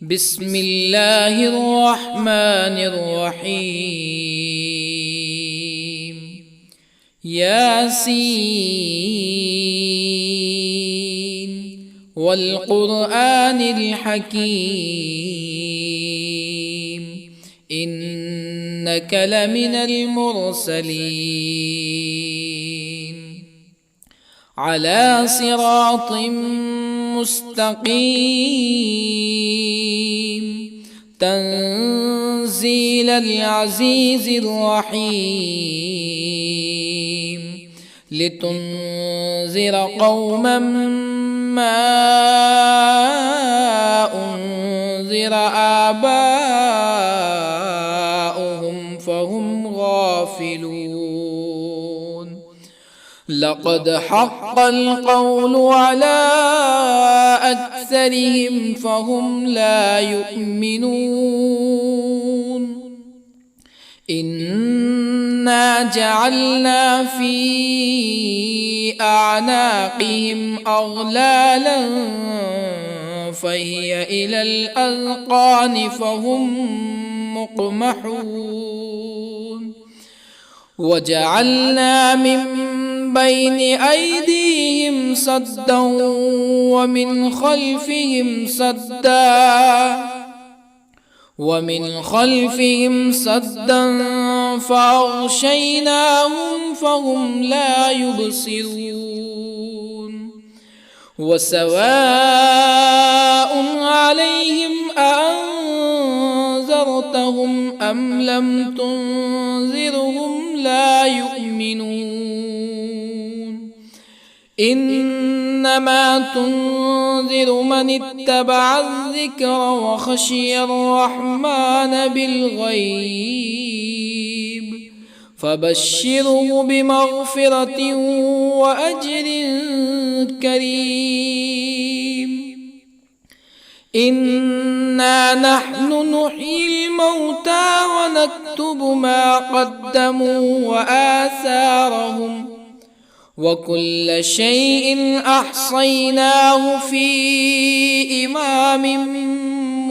بسم الله الرحمن الرحيم. ياسين والقرآن الحكيم إنك لمن المرسلين على صراط مستقيم تنزيل العزيز الرحيم لتنذر قوما ما أنذر آباؤهم فهم غافلون. لقد حق القول على أكثرهم فهم لا يؤمنون. إنا جعلنا في أعناقهم أغلالا فهي إلى الأذقان فهم مقمحون. وجعلنا من بين أيديهم سدا ومن خلفهم سدا فأغشيناهم فهم لا يبصرون. وسواء عليهم أأنذرتهم أم لم تنذرهم لا يؤمنون. إنما تنذر من اتبع الذكر وخشي الرحمن بالغيب فبشره بمغفرة وأجر كريم. إنا نحن نحيي الموتى ونكتب ما قدموا وآثارهم وكل شيء أحصيناه في إمام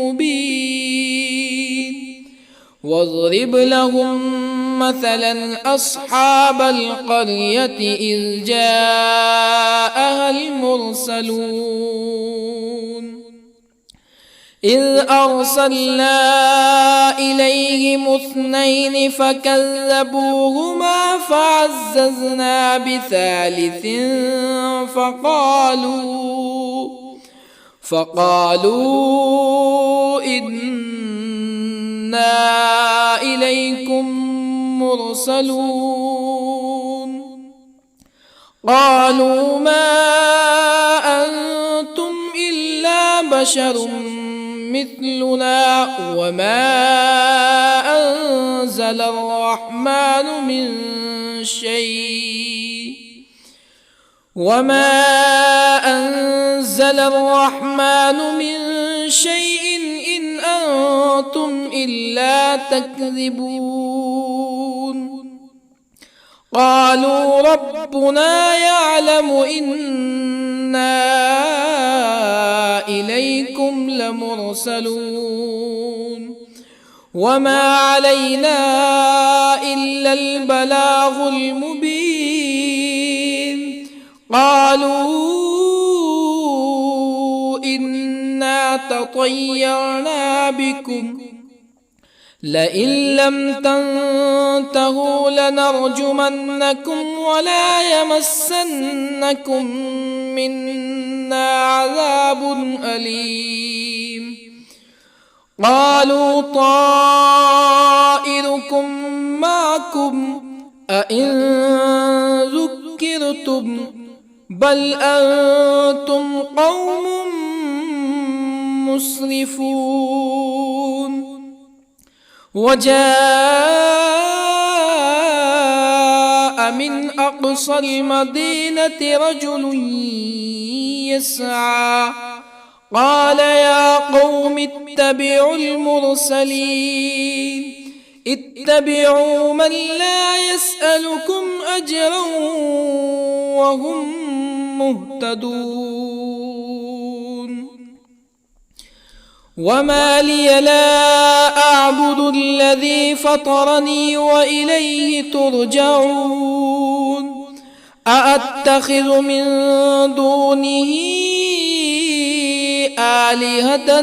مبين. واضرب لهم مثلا أصحاب القرية إذ جاءها المرسلون إذ أرسلنا إليهم اثنين فكذبوهما فعززنا بثالث فقالوا إنا إليكم مرسلون. قالوا ما أنتم إلا بشر مثلنا وما أنزل الرحمن من شيء إن أنتم إلا تكذبون. قالوا ربنا يعلم إنا إليكم لمرسلون وما علينا إلا البلاغ المبين. قالوا إنا تطيرنا بكم لئن لم تنتهوا لنرجمنكم ولا يمسنكم منا عذاب أليم. قالوا طائركم معكم أئن ذكرتم بل أنتم قوم مسرفون. وجاء من أقصى المدينة رجل يسعى قال يا قوم اتبعوا المرسلين اتبعوا من لا يسألكم أجرا وهم مهتدون. وما لي لا أعبد الذي فطرني وإليه ترجعون أأتخذ من دونه آلهة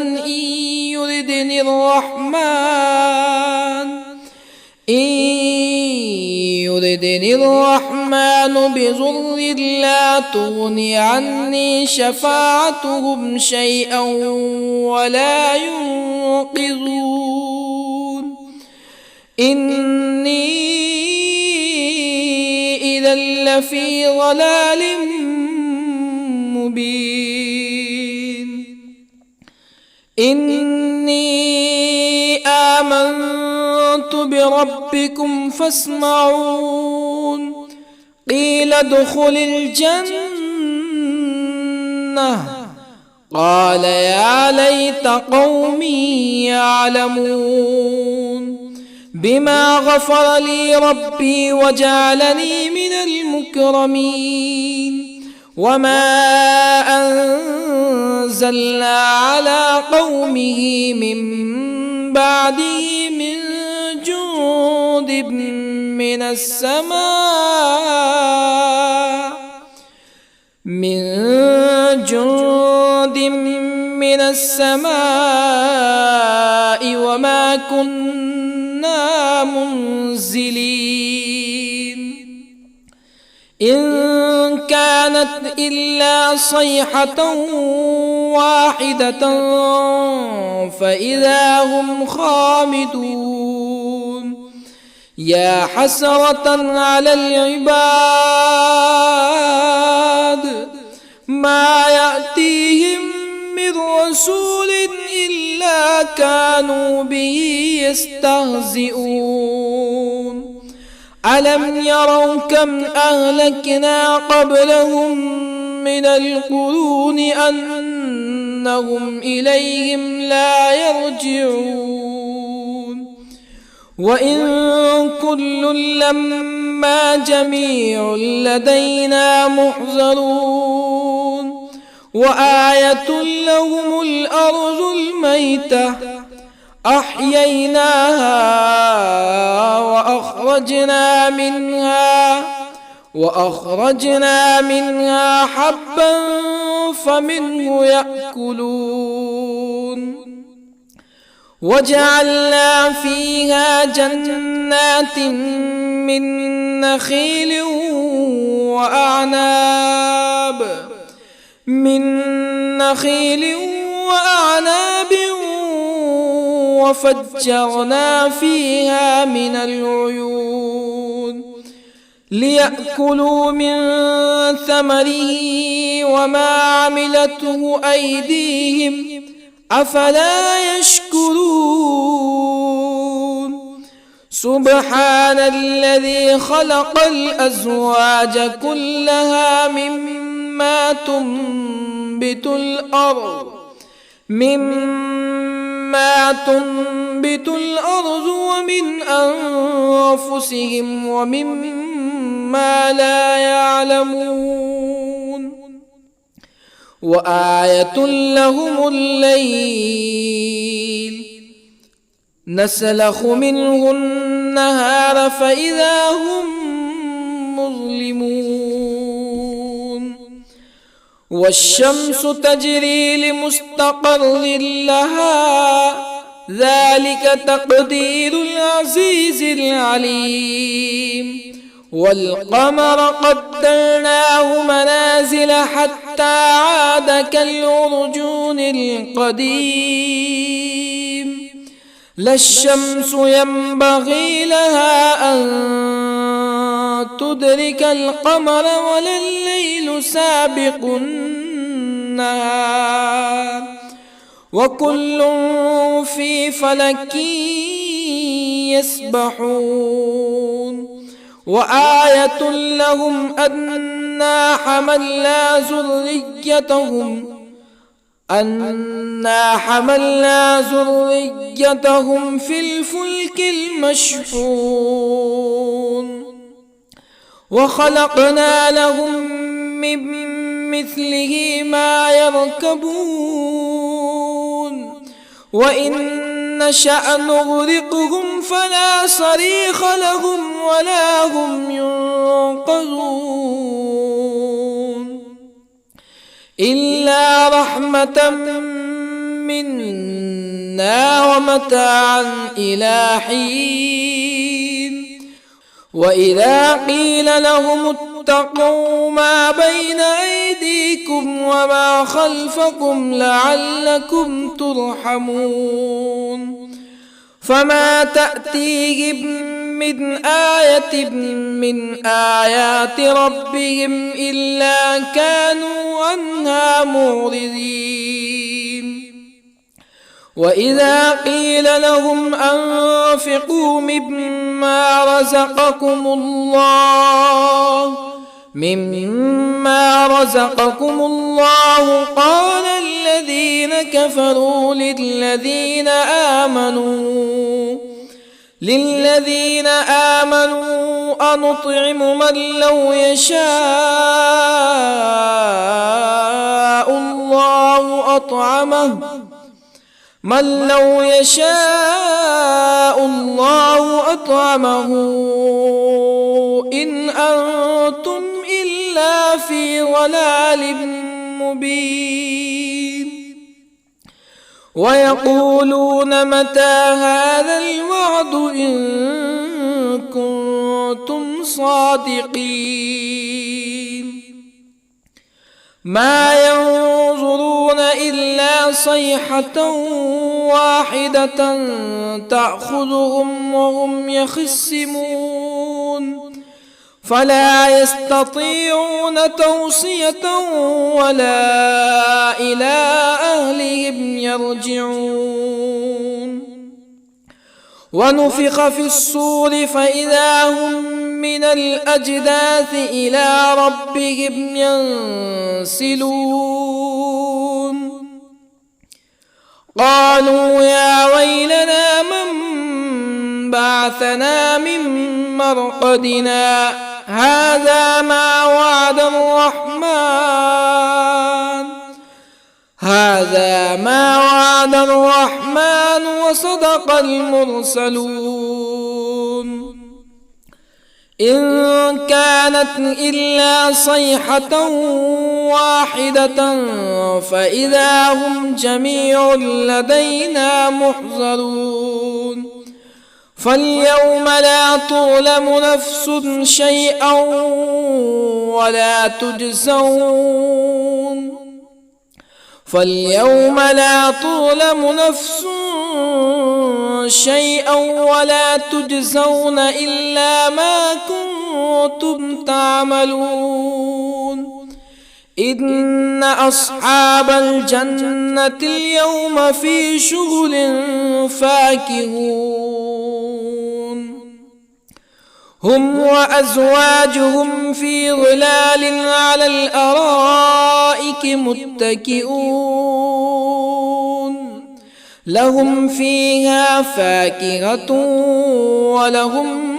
يردني الرحمن بضر لا تغن عني شفاعتهم شيئا ولا ينقذون إني إذا لفي ضلال مبين إني آمنت بربكم فاسمعون قيل ادخل الجنة قال يا ليت قومي يعلمون بما غفر لي ربي وجعلني من المكرمين وما أنزلنا على قومه من بعده من جند من السماء وما كنا منزلين إن كانت إلا صيحة واحدة فإذا هم خامدون يا حسرة على العباد ما يأتيهم من رسول إلا كانوا به يستهزئون ألم يروا كم أهلكنا قبلهم من القرون أنهم إليهم لا يرجعون وإن كل لما جميع لدينا محضرون وآية لهم الأرض الميتة أحييناها وأخرجنا منها حبا فمنه يأكلون وجعلنا فيها جنات من نخيل وأعناب وفجرنا فيها من العيون ليأكلوا من ثمره وما عملته أيديهم أفلا يشكرون سبحان الذي خلق الأزواج كلها مما تنبت الأرض ومن أنفسهم ومما لا يعلمون وآية لهم الليل نسلخ منه النهار فإذا هم مظلمون والشمس تجري لمستقر لها ذلك تقدير العزيز العليم والقمر قدرناه منازل حتى عاد كالعرجون القديم لا الشمس ينبغي لها أن تدرك القمر ولا الليل سابق النهار وكل في فلك يسبحون وآية لهم أنا حملنا ذريتهم في الفلك المشحون وخلقنا لهم من مثله ما يركبون وإن نشأ نغرقهم فلا صريخ لهم ولا هم ينقذون إلا رحمة منا ومتاعا إلى حين وإذا قيل لهم اتقوا ما بين أيديكم وما خلفكم لعلكم ترحمون فما تأتيهم من آية من آيات ربهم إلا كانوا عنها معرضين وإذا قيل لهم أنفقوا مما رزقكم الله قال الذين كفروا للذين آمنوا أنطعم من لو يشاء الله أطعمه إن أنتم إلا في ضلال مبين ويقولون متى هذا الوعد إن كنتم صادقين ما ينظرون إلا صيحة واحدة تأخذهم وهم يخصمون فلا يستطيعون توصية ولا إلى أهلهم يرجعون ونفخ في الصور فإذا هم من الأجداث إلى ربهم ينسلون قالوا يا ويلنا من بعثنا من مرقدنا هذا ما وعد الرحمن وصدق المرسلون إن كانت إلا صيحة واحدة فإذا هم جميع لدينا محضرون فاليوم لا تظلم نفس شيئا ولا تجزون إلا ما كنتم تعملون إن أصحاب الجنة اليوم في شغل فاكهون هم وأزواجهم في ظلال على الأرائك متكئون لهم فيها فاكهة ولهم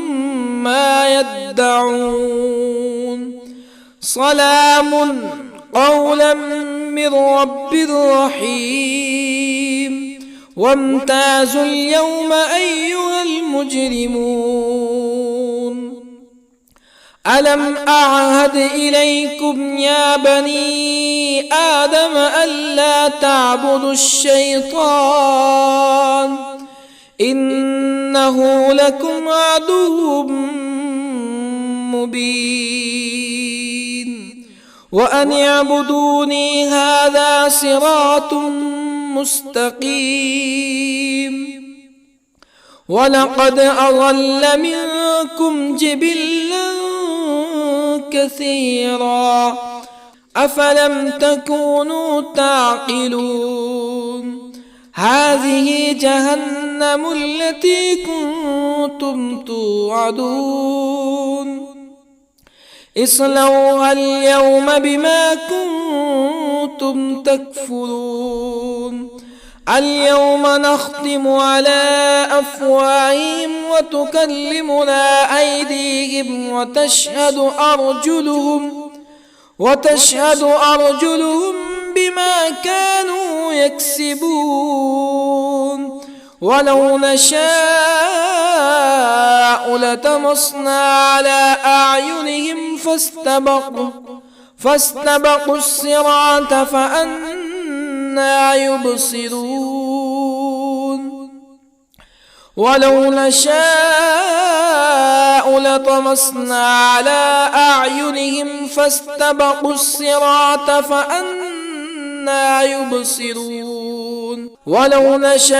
ما يدعون سلام قولا من رب رحيم وامتازوا اليوم أيها المجرمون ألم أعهد إليكم يا بني آدم ألا تعبدوا الشيطان إنه لكم عدو مبين وأن اعبدوني هذا صراط مستقيم ولقد أضل منكم جبلا كثيرا أفلم تكونوا تعقلون هذه جهنم التي كنتم توعدون اصلوها اليوم بما كنتم تكفرون اليوم نختم على أفواههم وتكلمنا أيديهم وتشهد أرجلهم بما كانوا يكسبون ولو نشاء لطمسنا على أعينهم فاستبقوا الصراط فأنى يبصرون ولو نشاء لطمسنا على أعينهم فاستبقوا الصراط فأنى يبصرون ولو نشاء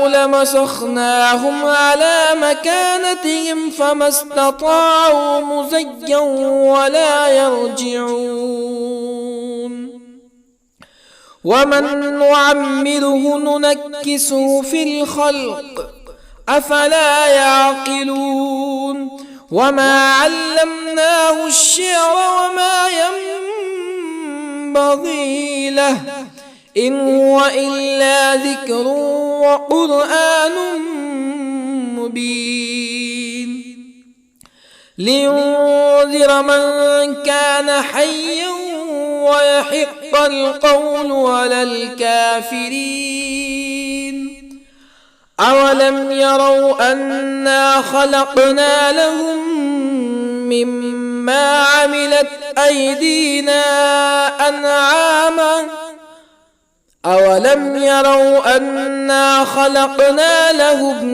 لمسخناهم على مكانتهم فما استطاعوا مزيا ولا يرجعون ومن نعمره ننكسه في الخلق أفلا يعقلون وما علمناه الشعر وما ينبغي له إن هو إلا ذكر وقرآن مبين لينذر من كان حيا ويحق القول على الكافرين أولم يروا أنا خلقنا لهم مما عملت أيدينا أنعاما أولم يروا أنا خلقنا لهم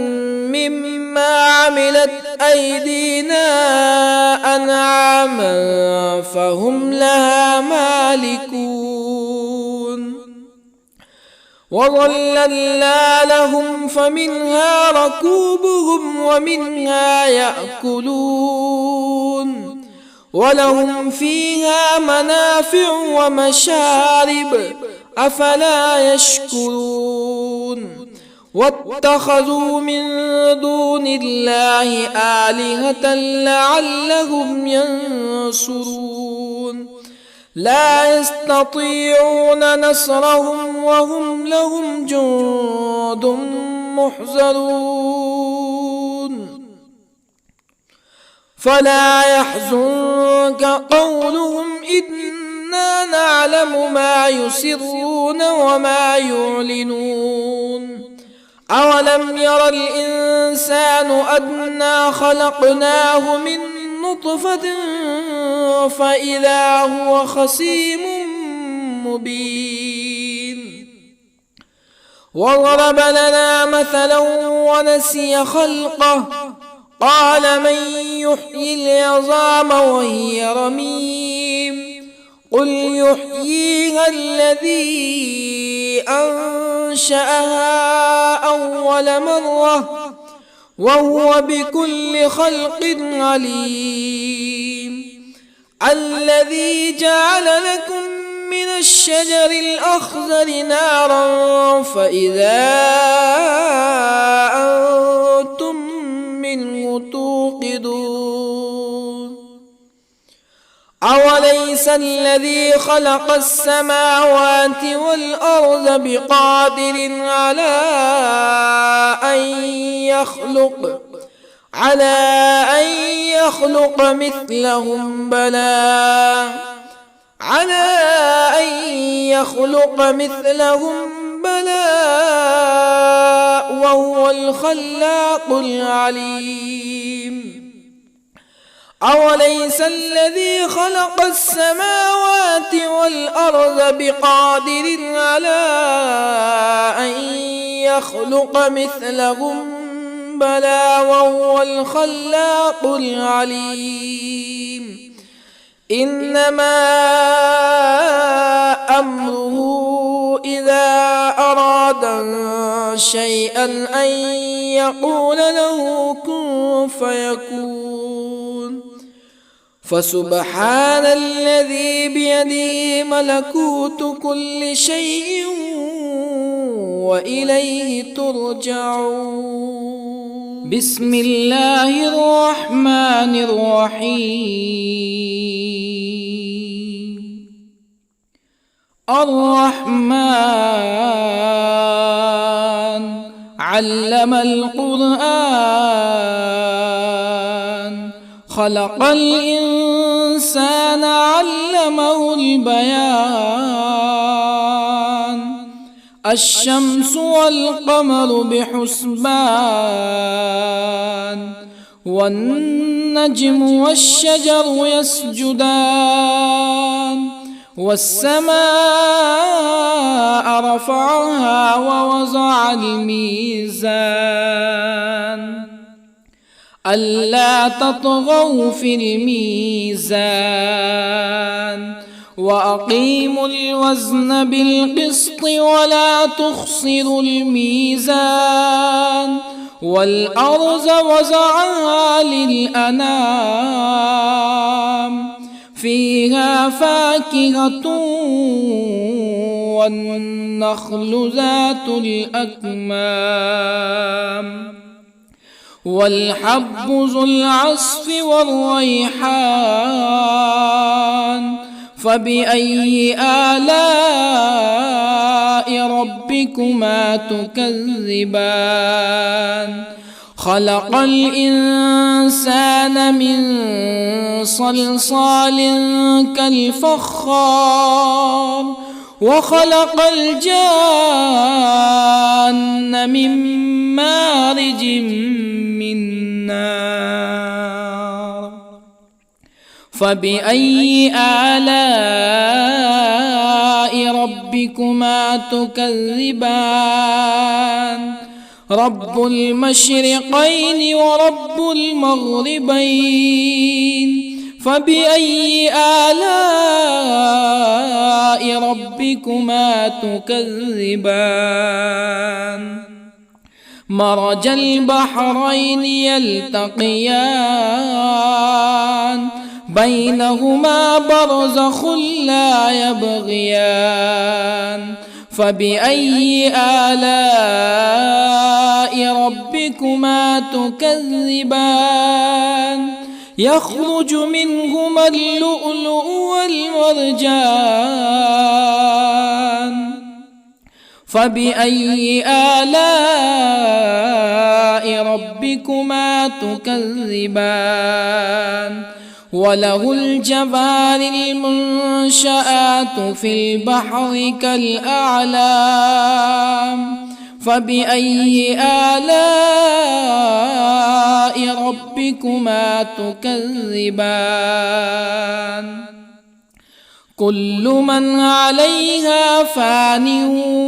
مما عملت أيدينا أنعاما فهم لها مالكون وظللنا لهم فمنها ركوبهم ومنها يأكلون ولهم فيها منافع ومشارب أفلا يشكرون واتخذوا من دون الله آلهة لعلهم ينصرون لا يستطيعون نصرهم وهم لهم جند محضرون فلا يحزنك قولهم إنا نعلم ما يسرون وما يعلنون أولم ير الإنسان أنا خلقناه من نطفة فإذا هو خصيم مبين وضرب لنا مثلا ونسي خلقه قال من يحيي العظام وهي رميم قل يحييها الذي أنشأها أول مرة وهو بكل خلق عليم الذي جعل لكم من الشجر الأخضر نارا فإذا أنتم منه توقدون أوليس الذي خلق السماوات والأرض بقادر على أن يخلق مثلهم بلى وهو الخلاق العليم أوليس الذي خلق السماوات والأرض بقادر على أن يخلق مثلهم بلى وهو الخلاق العليم إنما أمره إذا أراد شيئا أن يقول له كن فيكون فسبحان الذي بيده ملكوت كل شيء وإليه ترجعون بسم الله الرحمن الرحيم الرحمن علم القرآن خلق الإنسان الإنسان علمه البيان الشمس والقمر بحسبان والنجم والشجر يسجدان والسماء رفعها ووضع الميزان ألا تطغوا في الميزان وأقيموا الوزن بالقسط ولا تخسروا الميزان والأرض وضعها للأنام فيها فاكهة والنخل ذات الأكمام والحب ذو العصف والريحان فبأي آلاء ربكما تكذبان خلق الإنسان من صلصال كالفخار وخلق الجان من مارج من نار فبأي آلاء ربكما تكذبان رب المشرقين ورب المغربين فبأي آلاء ربكما تكذبان مرج البحرين يلتقيان بينهما برزخ لا يبغيان فبأي آلاء ربكما تكذبان يخرج منهما اللؤلؤ والمرجان فبأي آلاء ربكما تكذبان وله الجوار المنشآت في البحر كالأعلام فبأي آلاء ربكما تكذبان كل من عليها فان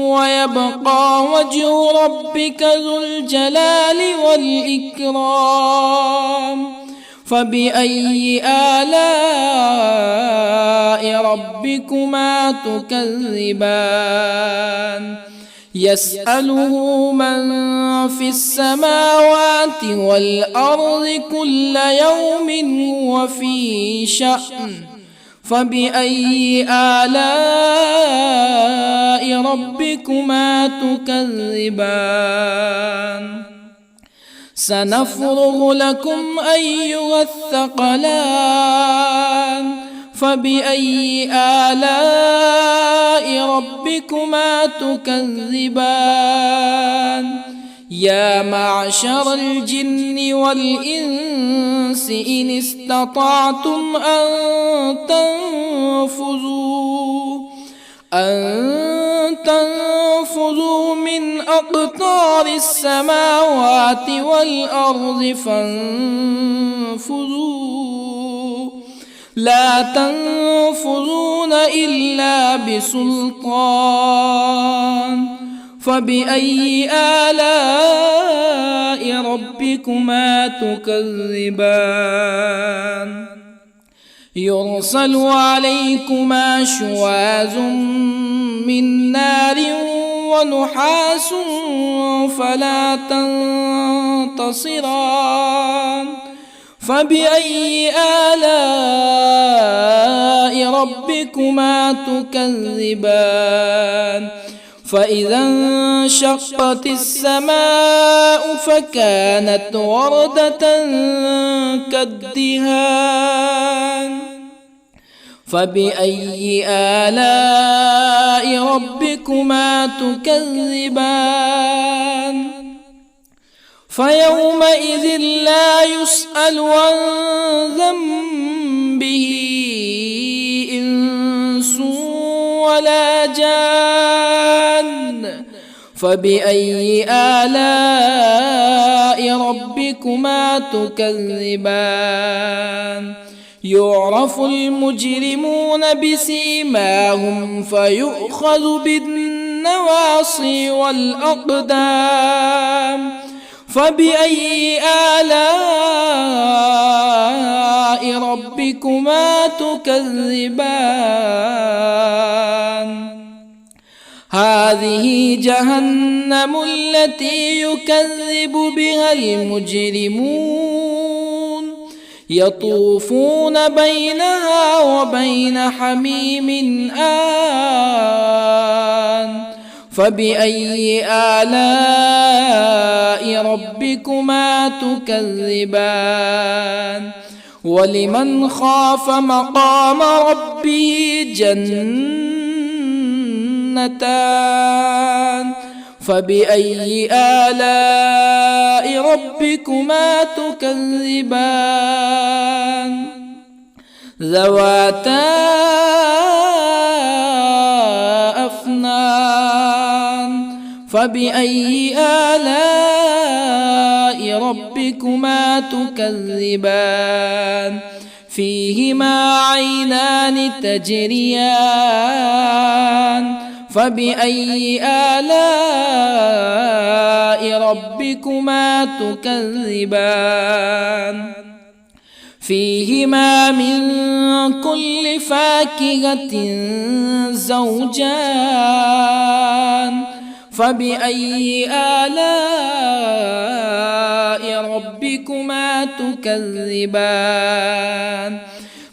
ويبقى وجه ربك ذو الجلال والإكرام فبأي آلاء ربكما تكذبان يسأله من في السماوات والأرض كل يوم هو في شأن فبأي آلاء ربكما تكذبان سنفرغ لكم أيها الثقلان فبأي آلاء ربكما تكذبان يا معشر الجن والإنس إن استطعتم أن تنفذوا من أقطار السماوات والأرض فانفذوا لا تنفذون إلا بسلطان فبأي آلاء ربكما تكذبان يرسل عليكما شواظ من نار ونحاس فلا تنتصران فبأي آلاء ربكما تكذبان فإذا انشقت السماء فكانت وردة كالدهان فبأي آلاء ربكما تكذبان فيومئذ لا يسأل عن ذنبه جان فبأي آلاء ربكما تكذبان يعرف المجرمون بسيماهم فيؤخذ بالنواصي والأقدام فبأي آلاء ربكما تكذبان هذه جهنم التي يكذب بها المجرمون يطوفون بينها وبين حميم آن فبأي آلاء ربكما تكذبان ولمن خاف مقام ربه جنتان فبأي آلاء ربكما تكذبان ذواتا أفنان فبأي آلاء ربكما تكذبان فيهما عينان تجريان فبأي آلاء ربكما تكذبان فيهما من كل فاكهة زوجان فبأي آلاء ربكما تكذبان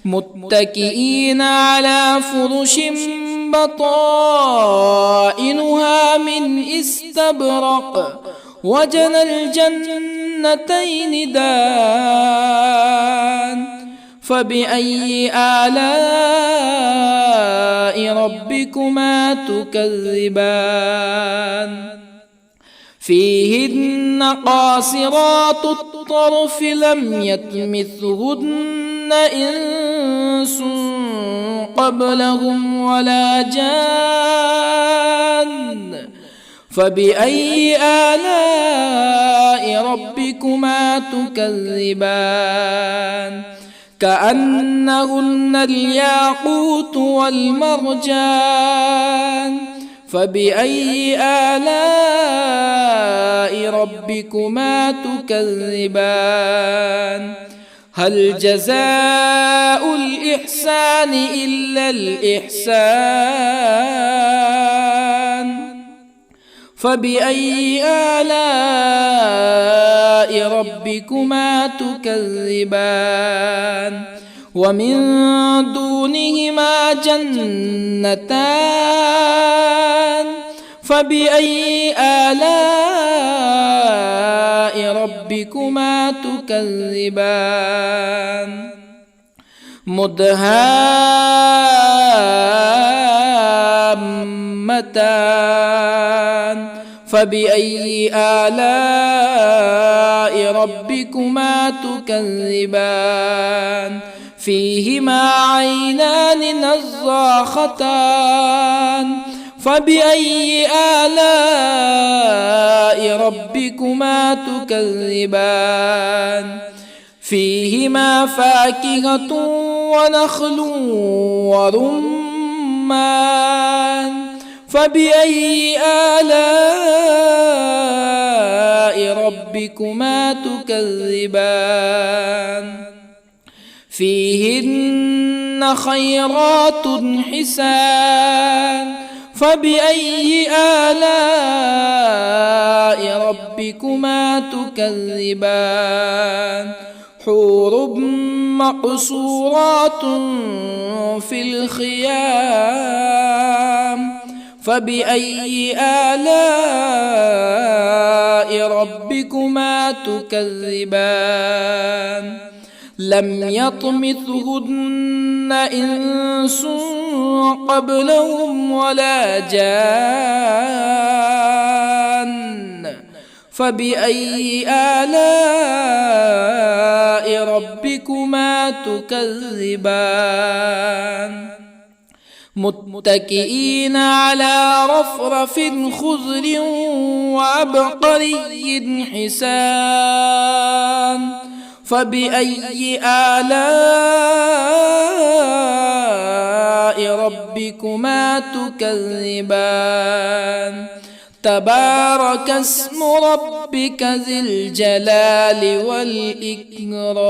متكئين على فرش بطائنها من استبرق وجنى الجنتين دان فبأي آلاء ربكما تكذبان فيهن قاصرات الطرف لم يطمثهن إنس قبلهم ولا جان فبأي آلاء ربكما تكذبان كأنهن الياقوت والمرجان فبأي آلاء ربكما تكذبان هل جزاء الإحسان إلا الإحسان فبأي آلاء ربكما تكذبان ومن دونهما جنتان فبأي آلاء ربكما تكذبان مدهامتان فبأي آلاء ربكما تكذبان فيهما عينان نضاختان فبأي آلاء ربكما تكذبان فيهما فاكهة ونخل ورمان فبأي آلاء ربكما تكذبان فيهن خيرات حسان فبأي آلاء ربكما تكذبان حور مقصورات في الخيام فبأي آلاء ربكما تكذبان لم يطمثهن إنس قبلهم ولا جان فبأي آلاء ربكما تكذبان متكئين على رفرف خضر وعبقري حسان فبأي آلاء ربكما تكذبان تبارك اسم ربك ذي الجلال والإكرام.